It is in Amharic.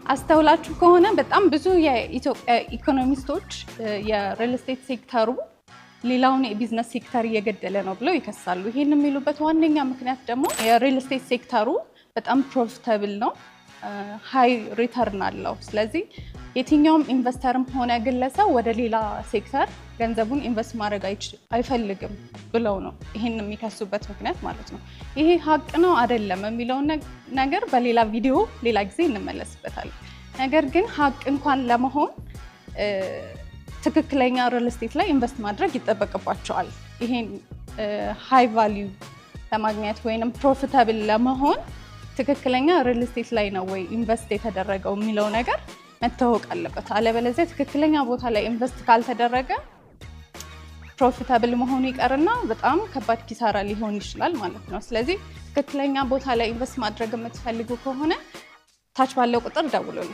አስተውላችሁ ከሆነ በጣም ብዙ የኢትዮጵያ ኢኮኖሚስቶች የሪል ስቴት ሴክተሩ ሌላውን የቢዝነስ ሴክተር እየገደለ ነው ብለው ይከሳሉ። ይሄን የሚሉበት ዋነኛ ምክንያት ደግሞ የሪል ስቴት ሴክተሩ በጣም ፕሮፊታብል ነው፣ ሃይ ሪተርን አለው። ስለዚህ የትኛውም ኢንቨስተርም ሆነ ግለሰብ ወደ ሌላ ሴክተር ገንዘቡን ኢንቨስት ማድረግ አይፈልግም ብለው ነው ይሄን የሚከሱበት ምክንያት ማለት ነው። ይሄ ሀቅ ነው አይደለም የሚለውን ነገር በሌላ ቪዲዮ ሌላ ጊዜ እንመለስበታለን። ነገር ግን ሀቅ እንኳን ለመሆን ትክክለኛ ሪል ስቴት ላይ ኢንቨስት ማድረግ ይጠበቅባቸዋል። ይሄን ሃይ ቫልዩ ለማግኘት ወይንም ፕሮፊታብል ለመሆን ትክክለኛ ሪል ስቴት ላይ ነው ወይ ኢንቨስት የተደረገው የሚለው ነገር መታወቅ አለበት። አለበለዚያ ትክክለኛ ቦታ ላይ ኢንቨስት ካልተደረገ ፕሮፊታብል መሆኑ ይቀርና በጣም ከባድ ኪሳራ ሊሆን ይችላል ማለት ነው። ስለዚህ ትክክለኛ ቦታ ላይ ኢንቨስት ማድረግ የምትፈልጉ ከሆነ ታች ባለው ቁጥር ደውሉልን።